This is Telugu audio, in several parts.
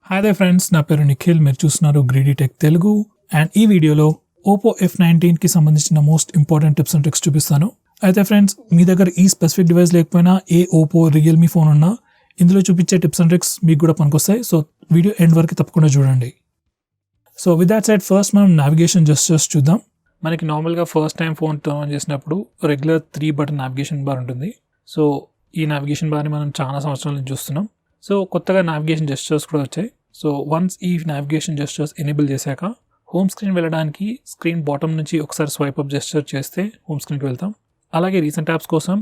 హాయ్ దే ఫ్రెండ్స్, నా పేరు నిఖిల్. మీరు చూస్తున్నారు గ్రీడీ టెక్ తెలుగు. అండ్ ఈ వీడియోలో Oppo F19 కి సంబంధించిన most important tips and tricks చూపిస్తాను. అయితే ఫ్రెండ్స్, మీ దగ్గర ఈ స్పెసిఫిక్ డివైస్ లేకపోయినా ఏ ఓపో రియల్మీ ఫోన్ ఉన్నా ఇందులో చూపించే టిప్స్ అండ్ ట్రిక్స్ మీకు కూడా పనికొస్తాయి. సో వీడియో ఎండ్ వరకు తప్పకుండా చూడండి. So with that side, first మనం నావిగేషన్ జస్టర్స్ చూద్దాం. మనకి నార్మల్గా first time phone turn on చేసినప్పుడు రెగ్యులర్ 3 బటన్ నావిగేషన్ బార్ ఉంటుంది. సో ఈ నావిగేషన్ బార్ని మనం చాలా సంవత్సరాల నుంచి చూస్తున్నాం. సో కొత్తగా నావిగేషన్ జెస్చర్స్ కూడా వచ్చాయి. సో వన్స్ ఈ నావిగేషన్ జెస్చర్స్ ఎనేబుల్ చేశాక హోమ్ స్క్రీన్ వెళ్ళడానికి స్క్రీన్ బాటమ్ నుంచి ఒకసారి స్వైప్ అప్ జెస్చర్ చేస్తే హోమ్ స్క్రీన్కి వెళ్తాం. అలాగే రీసెంట్ యాప్స్ కోసం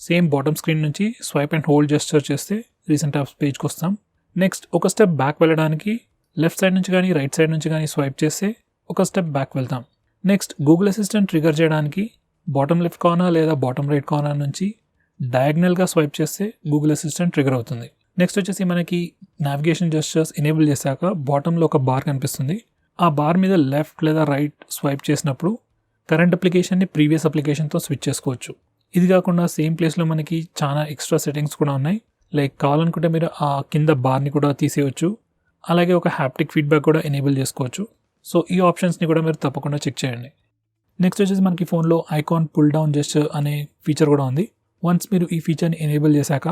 సేమ్ బాటమ్ స్క్రీన్ నుంచి స్వైప్ అండ్ హోల్డ్ జెస్చర్ చేస్తే రీసెంట్ యాప్స్ పేజ్కి వస్తాం. నెక్స్ట్ ఒక స్టెప్ బ్యాక్ వెళ్ళడానికి లెఫ్ట్ సైడ్ నుంచి కానీ రైట్ సైడ్ నుంచి కానీ స్వైప్ చేస్తే ఒక స్టెప్ బ్యాక్ వెళ్తాం. నెక్స్ట్ గూగుల్ అసిస్టెంట్ ట్రిగర్ చేయడానికి బాటమ్ లెఫ్ట్ కార్నర్ లేదా బాటమ్ రైట్ కార్నర్ నుంచి డయాగ్నల్గా స్వైప్ చేస్తే గూగుల్ అసిస్టెంట్ ట్రిగర్ అవుతుంది. నెక్స్ట్ వచ్చేసి మనకి నావిగేషన్ జెస్చర్స్ ఎనేబుల్ చేశాక బాటంలో ఒక బార్ కనిపిస్తుంది. ఆ బార్ మీద లెఫ్ట్ లేదా రైట్ స్వైప్ చేసినప్పుడు కరెంట్ అప్లికేషన్ని ప్రీవియస్ అప్లికేషన్తో స్విచ్ చేసుకోవచ్చు. ఇది కాకుండా సేమ్ ప్లేస్లో మనకి చాలా ఎక్స్ట్రా సెట్టింగ్స్ కూడా ఉన్నాయి. లైక్ కావాలనుకుంటే మీరు ఆ కింద బార్ని కూడా తీసేయచ్చు. అలాగే ఒక హ్యాప్టిక్ ఫీడ్బ్యాక్ కూడా ఎనేబుల్ చేసుకోవచ్చు. సో ఈ ఆప్షన్స్ని కూడా మీరు తప్పకుండా చెక్ చేయండి. నెక్స్ట్ వచ్చేసి మనకి ఫోన్లో ఐకాన్ పుల్ డౌన్ జెస్చర్ అనే ఫీచర్ కూడా ఉంది. వన్స్ మీరు ఈ ఫీచర్ని ఎనేబుల్ చేశాక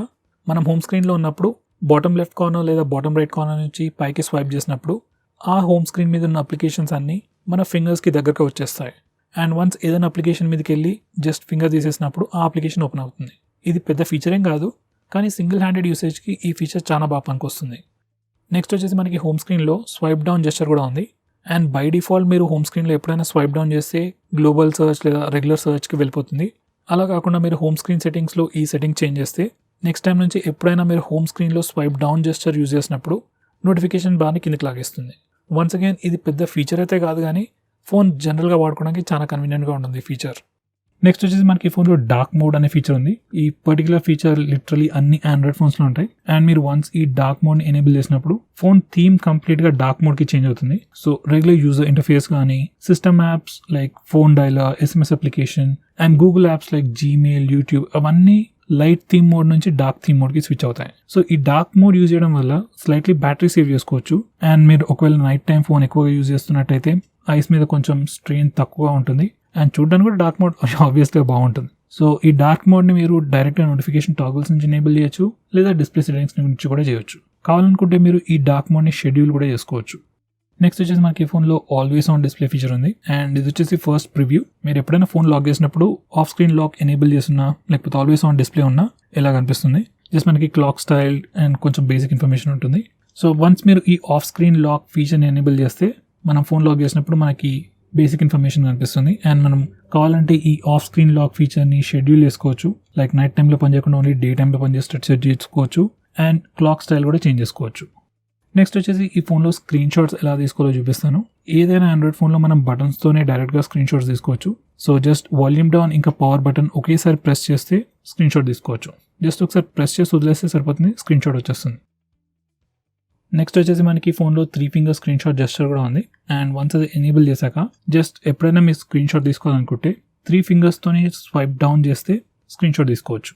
మనం హోమ్ స్క్రీన్లో ఉన్నప్పుడు బాటమ్ లెఫ్ట్ కార్నర్ లేదా బాటమ్ రైట్ కార్నర్ నుంచి పైకి స్వైప్ చేసినప్పుడు ఆ హోమ్ స్క్రీన్ మీద ఉన్న అప్లికేషన్స్ అన్నీ మన ఫింగర్స్కి దగ్గరగా వచ్చేస్తాయి. అండ్ వన్స్ ఏదైనా అప్లికేషన్ మీదకి వెళ్ళి జస్ట్ ఫింగర్ తీసేసినప్పుడు ఆ అప్లికేషన్ ఓపెన్ అవుతుంది. ఇది పెద్ద ఫీచర్ ఏం కాదు, కానీ సింగిల్ హ్యాండెడ్ యూసేజ్కి ఈ ఫీచర్ చాలా బాగా పనికొస్తుంది. నెక్స్ట్ వచ్చేసి మనకి హోమ్ స్క్రీన్లో స్వైప్ డౌన్ జెస్చర్ కూడా ఉంది. అండ్ బై డిఫాల్ట్ మీరు హోమ్ స్క్రీన్లో ఎప్పుడైనా స్వైప్ డౌన్ చేస్తే గ్లోబల్ సర్చ్ లేదా రెగ్యులర్ సర్చ్కి వెళ్ళిపోతుంది. అలా కాకుండా మీరు హోమ్ స్క్రీన్ సెట్టింగ్స్లో ఈ సెట్టింగ్ చేంజ్ చేస్తే నెక్స్ట్ టైం నుంచి ఎప్పుడైనా మీరు హోమ్ స్క్రీన్లో స్వైప్ డౌన్ జెస్చర్ యూజ్ చేసినప్పుడు నోటిఫికేషన్ బార్ని కిందకి లాగేస్తుంది. వన్స్ అగైన్ ఇది పెద్ద ఫీచర్ అయితే కాదు, కానీ ఫోన్ జనరల్గా వాడుకోవడానికి చాలా కన్వీనియంట్గా ఉంటుంది ఈ ఫీచర్. నెక్స్ట్ వచ్చేసి మనకి ఫోన్లో డార్క్ మోడ్ అనే ఫీచర్ ఉంది. ఈ పర్టికులర్ ఫీచర్ లిటరలీ అన్ని ఆండ్రాయిడ్ ఫోన్స్లో ఉంటాయి. అండ్ మీరు వన్స్ ఈ డార్క్ మోడ్ని ఎనేబుల్ చేసినప్పుడు ఫోన్ థీమ్ కంప్లీట్గా డార్క్ మోడ్కి చేంజ్ అవుతుంది. సో రెగ్యులర్ యూజర్ ఇంటర్ఫేస్ కానీ system apps like phone dialler, SMS application and Google apps like Gmail, YouTube అవన్నీ లైట్ థీమ్ మోడ్ నుంచి డార్క్ థీమ్ మోడ్కి స్విచ్ అవుతాయి. సో ఈ డార్క్ మోడ్ యూజ్ చేయడం వల్ల స్లైట్లీ బ్యాటరీ సేవ్ చేసుకోవచ్చు. అండ్ మీరు ఒకవేళ నైట్ టైం ఫోన్ ఎక్కువగా యూజ్ చేస్తున్నట్టయితే ఐస్ మీద కొంచెం స్ట్రెయిన్ తక్కువగా ఉంటుంది. అండ్ చూడడానికి కూడా డార్క్ మోడ్ ఆబ్వియస్గా బాగుంటుంది. సో ఈ డార్క్ మోడ్ని మీరు డైరెక్ట్గా నోటిఫికేషన్ టాగుల్స్ నుంచి ఎనేబుల్ చేయొచ్చు, లేదా డిస్ప్లే సెట్టింగ్స్ నుంచి కూడా చేయొచ్చు. కావాలనుకుంటే మీరు ఈ డార్క్ మోడ్ని షెడ్యూల్ కూడా చేసుకోవచ్చు. నెక్స్ట్ వచ్చేసి మనకి ఫోన్లో ఆల్వేస్ ఆన్ డిస్ప్లే ఫీచర్ ఉంది. అండ్ ఇది వచ్చేసి ఫస్ట్ ప్రివ్యూ. మీరు ఎప్పుడైనా ఫోన్ లాక్ చేసినప్పుడు ఆఫ్ స్క్రీన్ లాక్ ఎనేబుల్ చేస్తున్నా లేకపోతే ఆల్వేస్ ఆన్ డిస్ప్లే ఉన్నా ఎలా కనిపిస్తుంది. జస్ట్ మనకి క్లాక్ స్టైల్ అండ్ కొంచెం బేసిక్ ఇన్ఫర్మేషన్ ఉంటుంది. సో వన్స్ మీరు ఈ ఆఫ్ స్క్రీన్ లాక్ ఫీచర్ని ఎనేబుల్ చేస్తే మనం ఫోన్ లాక్ చేసినప్పుడు మనకి బేసిక్ ఇన్ఫర్మేషన్ కనిపిస్తుంది. అండ్ మనం కావాలంటే ఈ ఆఫ్ స్క్రీన్ లాక్ ఫీచర్ని షెడ్యూల్ చేసుకోవచ్చు. లైక్ నైట్ టైంలో పనిచేయకుండా ఓన్లీ డే టైంలో పనిచేసేటట్టు సెట్ చేసుకోవచ్చు. అండ్ క్లాక్ స్టైల్ కూడా చేంజ్ చేసుకోవచ్చు. నెక్స్ట్ వచ్చేసి ఈ ఫోన్లో స్క్రీన్ షాట్స్ ఎలా తీసుకోవాలో చూపిస్తాను. ఏదైనా ఆండ్రాయిడ్ ఫోన్లో మనం బటన్స్తోనే డైరెక్ట్గా స్క్రీన్ షాట్స్ తీసుకోవచ్చు. సో జస్ట్ వాల్యూమ్ డౌన్ ఇంకా పవర్ బటన్ ఒకేసారి ప్రెస్ చేస్తే స్క్రీన్ షాట్ తీసుకోవచ్చు. జస్ట్ ఒకసారి ప్రెస్ చేసి వదిలేస్తే సరిపోతుంది, స్క్రీన్ షాట్ వచ్చేస్తుంది. నెక్స్ట్ వచ్చేసి మనకి ఫోన్లో 3 ఫింగర్ స్క్రీన్ షాట్ జెస్చర్ కూడా ఉంది. అండ్ వన్స్ అది ఎనేబుల్ చేశాక జస్ట్ ఎప్పుడైనా మీరు స్క్రీన్ షాట్ తీసుకోవాలనుకుంటే 3 ఫింగర్స్తోనే స్వైప్ డౌన్ చేస్తే స్క్రీన్ షాట్ తీసుకోవచ్చు.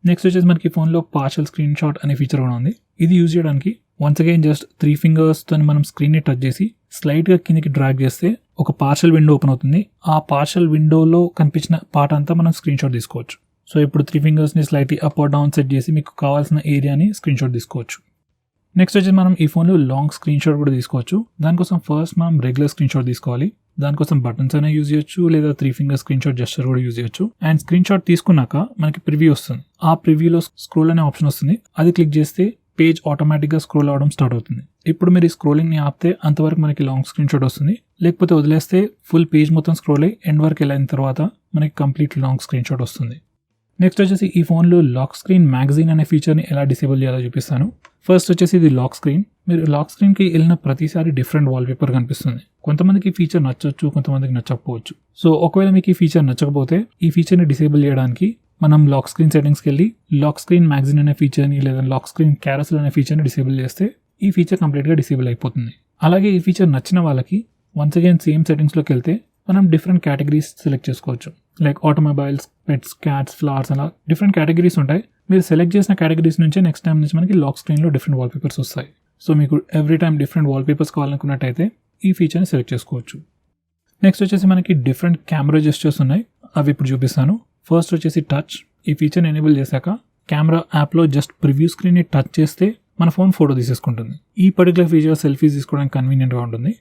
నెక్స్ట్ వచ్చేసి మనకి ఫోన్లో పార్షల్ స్క్రీన్ షాట్ అనే ఫీచర్ కూడా ఉంది. ఇది యూజ్ చేయడానికి వన్స్ అగైన్ జస్ట్ 3 ఫింగర్స్తో మనం స్క్రీన్ని టచ్ చేసి స్లైడ్గా కిందకి డ్రాగ్ చేస్తే ఒక పార్షల్ విండో ఓపెన్ అవుతుంది. ఆ పార్షల్ విండోలో కనిపించిన పార్ట్ అంతా మనం స్క్రీన్ షాట్ తీసుకోవచ్చు. సో ఇప్పుడు 3 ఫింగర్స్ని slightly up or down set చేసి మీకు కావాల్సిన ఏరియాని స్క్రీన్ షాట్ తీసుకోవచ్చు. నెక్స్ట్ వచ్చేసి మనం ఈ ఫోన్లో లాంగ్ స్క్రీన్ షాట్ కూడా తీసుకోవచ్చు. దానికోసం ఫస్ట్ మనం రెగ్యులర్ స్క్రీన్ షాట్ తీసుకోవాలి. దానికోసం బటన్స్ అయినా యూజ్ చేయొచ్చు, లేదా 3 ఫింగర్ స్క్రీన్ షాట్ జెస్చర్ కూడా యూజ్ చేయొచ్చు. అండ్ స్క్రీన్ షాట్ తీసుకున్నాక మనకి ప్రివ్యూ వస్తుంది. ఆ ప్రివ్యూలో స్క్రోల్ అనే ఆప్షన్ వస్తుంది. అది క్లిక్ చేస్తే పేజ్ ఆటోమేటిక్గా స్క్రోల్ అవడం స్టార్ట్ అవుతుంది. ఇప్పుడు మీరు ఈ స్క్రోలింగ్ని ఆపితే అంతవరకు మనకి లాంగ్ స్క్రీన్ షాట్ వస్తుంది. లేకపోతే వదిలేస్తే ఫుల్ పేజ్ మొత్తం స్క్రోల్ అయ్యి ఎండ్ వరకు వెళ్ళిన తర్వాత మనకి కంప్లీట్ లాంగ్ స్క్రీన్ షాట్ వస్తుంది. నెక్స్ట్ వచ్చేసి ఈ ఫోన్లో లాక్ స్క్రీన్ మ్యాగజైన్ అనే ఫీచర్ని ఎలా డిసేబుల్ చేయాలో చూపిస్తాను. ఫస్ట్ వచ్చేసి ఇది లాక్ స్క్రీన్. మీరు లాక్ స్క్రీన్కి వెళ్ళిన ప్రతిసారి డిఫరెంట్ వాల్పేపర్ కనిపిస్తుంది. కొంతమందికి ఈ ఫీచర్ నచ్చవచ్చు, కొంతమందికి నచ్చకపోవచ్చు. సో ఒకవేళ మీకు ఈ ఫీచర్ నచ్చకపోతే ఈ ఫీచర్ని డిసేబుల్ చేయడానికి మనం లాక్ స్క్రీన్ సెట్టింగ్స్కి వెళ్ళి లాక్ స్క్రీన్ మ్యాగజైన్ అనే ఫీచర్ని లేదా లాక్ స్క్రీన్ క్యారసెల్ అనే ఫీచర్ని డిసేబుల్ చేస్తే ఈ ఫీచర్ కంప్లీట్గా డిసేబుల్ అయిపోతుంది. అలాగే ఈ ఫీచర్ నచ్చిన వాళ్ళకి వన్స్ అగైన్ సేమ్ సెట్టింగ్స్లోకి వెళ్తే మనం డిఫరెంట్ కేటగిరీస్ సెలెక్ట్ చేసుకోవచ్చు. Like automobiles, pets, cats, flowers అలా డిఫరెంట్ కేటగిరీస్ ఉంటాయి. మీరు సెలెక్ట్ చేసిన కేటగిరీస్ నుంచి నెక్స్ట్ టైం నుంచి మనకి లాక్ స్క్రీన్లో డిఫరెంట్ వాల్పేపర్స్ వస్తాయి. సో మీకు ఎవ్రీ టైం డిఫరెంట్ వాల్పేపర్స్ కావాలనుకున్నట్టయితే ఈ ఫీచర్ని సెలెక్ట్ చేసుకోవచ్చు. నెక్స్ట్ వచ్చేసి మనకి డిఫరెంట్ కెమెరా జెస్చర్స్ ఉన్నాయి, అవి ఇప్పుడు చూపిస్తాను. ఫస్ట్ వచ్చేసి టచ్. ఈ ఫీచర్ని ఎనేబుల్ చేశాక కెమెరా యాప్లో జస్ట్ ప్రివ్యూ స్క్రీన్ని టచ్ చేస్తే మన ఫోన్ ఫోటో తీసేసుకుంటుంది. ఈ పర్టికులర్ ఫీచర్ సెల్ఫీస్ తీసుకోవడానికి కన్వీనియంట్గా ఉంటుంది.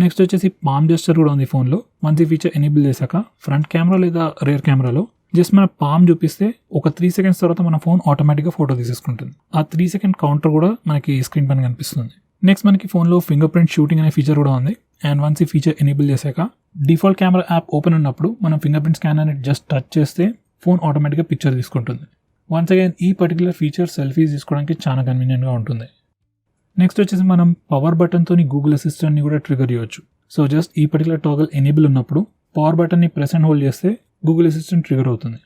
నెక్స్ట్ వచ్చేసి పామ్ జెస్చర్ కూడా ఉంది ఫోన్లో. వన్స్ ఈ ఫీచర్ ఎనేబుల్ చేశాక ఫ్రంట్ కెమెరా లేదా రేర్ కెమెరాలో జస్ట్ మన పామ్ చూపిస్తే ఒక 3 seconds తర్వాత మన ఫోన్ ఆటోమేటిక్గా ఫోటో తీసేసుకుంటుంది. ఆ 3 second కౌంటర్ కూడా మనకి స్క్రీన్ పైన కనిపిస్తుంది. నెక్స్ట్ మనకి ఫోన్లో ఫింగర్ ప్రింట్ షూటింగ్ అనే ఫీచర్ కూడా ఉంది. అండ్ వన్స్ ఈ ఫీచర్ ఎనేబుల్ చేశాక డిఫాల్ట్ కెమెరా యాప్ ఓపెన్ ఉన్నప్పుడు మనం ఫింగర్ ప్రింట్ స్కానర్ని జస్ట్ టచ్ చేస్తే ఫోన్ ఆటోమేటిక్గా పిక్చర్ తీసుకుంటుంది. వన్స్ అగైన్ ఈ పర్టికులర్ ఫీచర్ సెల్ఫీస్ తీసుకోవడానికి చాలా కన్వీనియంట్గా ఉంటుంది. నెక్స్ట్ వచ్చేసి మనం పవర్ బటన్తో గూగుల్ అసిస్టెంట్ని కూడా ట్రిగర్ చేయవచ్చు. సో జస్ట్ ఈ పర్టికులర్ టాగల్ ఎనేబుల్ ఉన్నప్పుడు పవర్ బటన్ని ప్రెస్ అండ్ హోల్డ్ చేస్తే గూగుల్ అసిస్టెంట్ ట్రిగర్ అవుతుంది.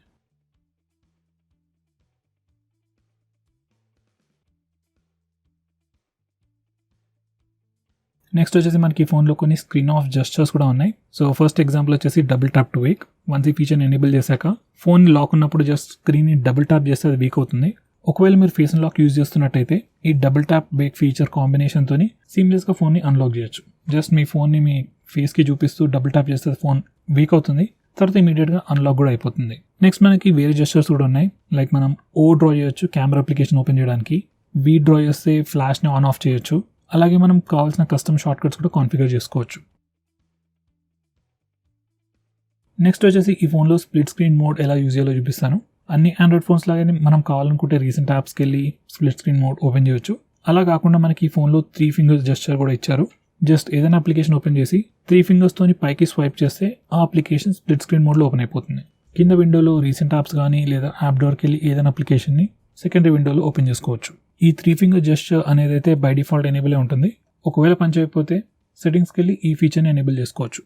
నెక్స్ట్ వచ్చేసి మనకి ఫోన్లో కొన్ని స్క్రీన్ ఆఫ్ జెస్చర్స్ కూడా ఉన్నాయి. సో ఫస్ట్ ఎగ్జాంపుల్ వచ్చేసి double tap to Wake. Once ఈ ఫీచర్ని ఎనేబుల్ చేశాక ఫోన్ లాక్ ఉన్నప్పుడు జస్ట్ స్క్రీన్ని డబుల్ ట్యాప్ చేస్తే అది వీక్ అవుతుంది. ఒకవేళ మీరు ఫేస్ అన్లాక్ యూజ్ చేస్తున్నట్టయితే ఈ డబుల్ ట్యాప్ వేక్ ఫీచర్ కాంబినేషన్తో సీమ్లెస్గా ఫోన్ని అన్లాక్ చేయొచ్చు. జస్ట్ మీ ఫోన్ని మీ ఫేస్కి చూపిస్తూ డబుల్ ట్యాప్ చేస్తే ఫోన్ వీక్ అవుతుంది, తర్వాత ఇమీడియట్గా అన్లాక్ కూడా అయిపోతుంది. నెక్స్ట్ మనకి వేరే జెస్చర్స్ కూడా ఉన్నాయి. లైక్ మనం ఓ డ్రా చేయొచ్చు కెమెరా అప్లికేషన్ ఓపెన్ చేయడానికి, వి డ్రా చేస్తే ఫ్లాష్ని ఆన్ ఆఫ్ చేయొచ్చు, అలాగే మనం కావాల్సిన కస్టమ్ షార్ట్ కట్స్ కూడా కాన్ఫిగర్ చేసుకోవచ్చు. నెక్స్ట్ వచ్చేసి ఈ ఫోన్లో స్ప్లిట్ స్క్రీన్ మోడ్ ఎలా యూజ్ చేయాలో చూపిస్తాను. అన్ని ఆండ్రాయిడ్ ఫోన్స్ లాగానే మనం కావాలనుకుంటే రీసెంట్ యాప్స్కి వెళ్ళి స్ప్లిట్ స్క్రీన్ మోడ్ ఓపెన్ చేయొచ్చు. అలా కాకుండా మనకి ఈ ఫోన్లో 3 fingers జెస్చర్ కూడా ఇచ్చారు. జస్ట్ ఏదైనా అప్లికేషన్ ఓపెన్ చేసి 3 fingersతోని పైకి స్వైప్ చేస్తే ఆ అప్లికేషన్ స్ప్లిట్ స్క్రీన్ మోడ్లో ఓపెన్ అయిపోతుంది. కింద విండోలో రీసెంట్ యాప్స్ కానీ లేదా యాప్ డోర్కి వెళ్ళి ఏదైనా అప్లికేషన్ని సెకండరీ విండోలో ఓపెన్ చేసుకోవచ్చు. ఈ 3 finger జెస్చర్ అనేది అయితే బై డిఫాల్ట్ ఎనేబుల్ ఉంటుంది. ఒకవేళ పనిచేయకపోతే సెట్టింగ్స్కి వెళ్ళి ఈ ఫీచర్ని ఎనేబుల్ చేసుకోవచ్చు.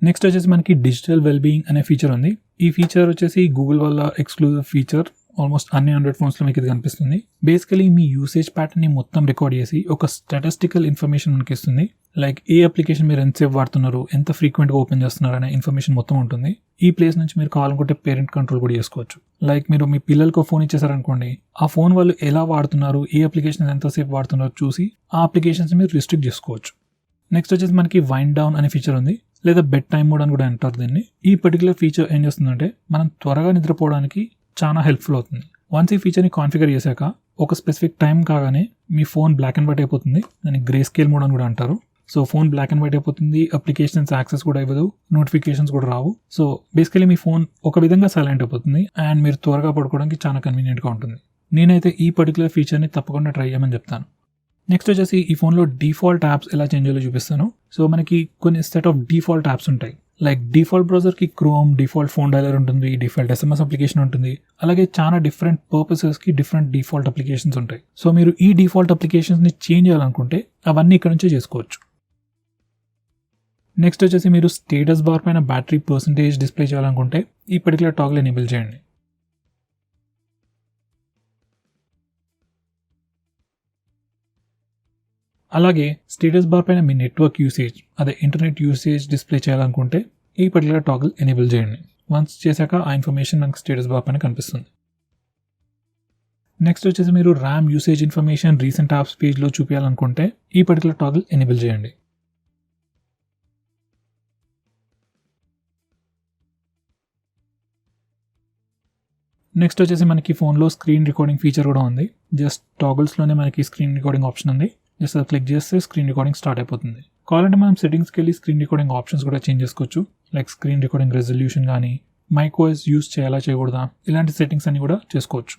నెక్స్ట్ వచ్చేసి మనకి డిజిటల్ వెల్బీయింగ్ అనే ఫీచర్ ఉంది. ఈ ఫీచర్ వచ్చేసి గూగుల్ వల్ల ఎక్స్క్లూజివ్ ఫీచర్. ఆల్మోస్ట్ అన్ని ఆండ్రాయిడ్ ఫోన్స్లో మీకు ఇది కనిపిస్తుంది. బేసికలీ మీ యూసేజ్ ప్యాటర్న్ని మొత్తం రికార్డ్ చేసి ఒక స్టాటిస్టికల్ ఇన్ఫర్మేషన్ మనకి ఇస్తుంది. లైక్ ఏ అప్లికేషన్ మీరు ఎంతసేపు వాడుతున్నారు, ఎంత ఫ్రీక్వెంట్గా ఓపెన్ చేస్తున్నారు అనే ఇన్ఫర్మేషన్ మొత్తం ఉంటుంది. ఈ ప్లేస్ నుంచి మీరు కావాలనుకుంటే పేరెంట్ కంట్రోల్ కూడా చేసుకోవచ్చు. లైక్ మీరు మీ పిల్లలకు ఫోన్ ఇచ్చేసారనుకోండి, ఆ ఫోన్ వాళ్ళు ఎలా వాడుతున్నారు, ఏ అప్లికేషన్ ఎంతసేపు వాడుతున్నారో చూసి ఆ అప్లికేషన్స్ మీరు రిస్ట్రిక్ట్ చేసుకోవచ్చు. నెక్స్ట్ వచ్చేసి మనకి వైండ్ డౌన్ అనే ఫీచర్ ఉంది, లేదా బెడ్ టైమ్ మోడ్ అని కూడా అంటారు దీన్ని. ఈ పర్టికులర్ ఫీచర్ ఏం చేస్తుందంటే మనం త్వరగా నిద్రపోవడానికి చాలా హెల్ప్ఫుల్ అవుతుంది. వన్స్ ఈ ఫీచర్ని కాన్ఫిగర్ చేశాక ఒక స్పెసిఫిక్ టైం కాగానే మీ ఫోన్ బ్లాక్ అండ్ వైట్ అయిపోతుంది. దాన్ని గ్రే స్కేల్ మోడ్ అని కూడా అంటారు. So phone black and white అయిపోతుంది, అప్లికేషన్స్ యాక్సెస్ కూడా ఇవ్వదు, నోటిఫికేషన్స్ కూడా రావు. సో బేసికలీ మీ ఫోన్ ఒక విధంగా సైలెంట్ అయిపోతుంది అండ్ మీరు త్వరగా పడుకోవడానికి చాలా కన్వీనియంట్గా ఉంటుంది. నేనైతే ఈ పర్టికులర్ ఫీచర్ని తప్పకుండా ట్రై చేయమని చెప్తాను. నెక్స్ట్ వచ్చేసి ఈ ఫోన్లో డిఫాల్ట్ యాప్స్ ఎలా చేంజ్ చేయాలో చూపిస్తాను. సో మనకి కొన్ని సెట్ ఆఫ్ డిఫాల్ట్ యాప్స్ ఉంటాయి. లైక్ డిఫాల్ట్ బ్రౌజర్కి క్రోమ్, డిఫాల్ట్ ఫోన్ డైలర్ ఉంటుంది, డిఫాల్ట్ SMS అప్లికేషన్ ఉంటుంది. అలాగే చాలా డిఫరెంట్ పర్పసెస్కి డిఫరెంట్ డిఫాల్ట్ అప్లికేషన్స్ ఉంటాయి. సో మీరు ఈ డిఫాల్ట్ అప్లికేషన్స్ని చేంజ్ చేయాలనుకుంటే అవన్నీ ఇక్కడ నుంచే చేసుకోవచ్చు. నెక్స్ట్ వచ్చేసి మీరు స్టేటస్ బార్ పైన బ్యాటరీ పర్సంటేజ్ డిస్ప్లే చేయాలనుకుంటే ఈ పర్టికులర్ టాగ్ల్ ఎనేబుల్ చేయండి. అలాగే స్టేటస్ బార్ పైన మీ నెట్వర్క్ యూసేజ్, అదే ఇంటర్నెట్ యూసేజ్ డిస్ప్లే చేయాలనుకుంటే ఈ పర్టికులర్ టాగల్ ఎనేబుల్ చేయండి. వన్స్ చేశాక ఆ ఇన్ఫర్మేషన్ మనకు స్టేటస్ బార్ పైన కనిపిస్తుంది. నెక్స్ట్ వచ్చేసి మీరు RAM usage information recent apps పేజ్లో చూపించాలనుకుంటే ఈ పర్టికులర్ టాగల్ ఎనేబుల్ చేయండి. నెక్స్ట్ వచ్చేసి మనకి ఫోన్లో స్క్రీన్ రికార్డింగ్ ఫీచర్ కూడా ఉంది. జస్ట్ టాగల్స్లోనే మనకి స్క్రీన్ రికార్డింగ్ ఆప్షన్ ఉంది. జస్ట్ అది క్లిక్ చేస్తే స్క్రీన్ రికార్డింగ్ స్టార్ట్ అయిపోతుంది. కావాలంటే మనం సెట్టింగ్స్కి వెళ్ళి స్క్రీన్ రికార్డింగ్ ఆప్షన్స్ కూడా చేంజ్ చేసుకోవచ్చు. లైక్ స్క్రీన్ రికార్డింగ్ రెజల్యూషన్ కానీ, మైక్ వాయిస్ యూస్ చేయాలా చేయకూడదా, ఇలాంటి సెట్టింగ్స్ అన్ని కూడా చేసుకోవచ్చు.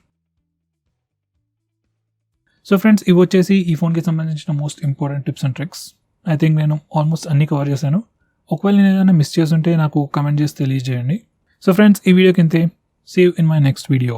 సో ఫ్రెండ్స్, ఇవి వచ్చేసి ఈ ఫోన్కి సంబంధించిన most important tips and tricks. I think నేను ఆల్మోస్ట్ అన్ని కవర్ చేశాను. ఒకవేళ నేను ఏదైనా మిస్ చేస్తుంటే నాకు కమెంట్ చేసి తెలియజేయండి. సో ఫ్రెండ్స్, ఈ వీడియోకి ఇంతే. See you in my next video.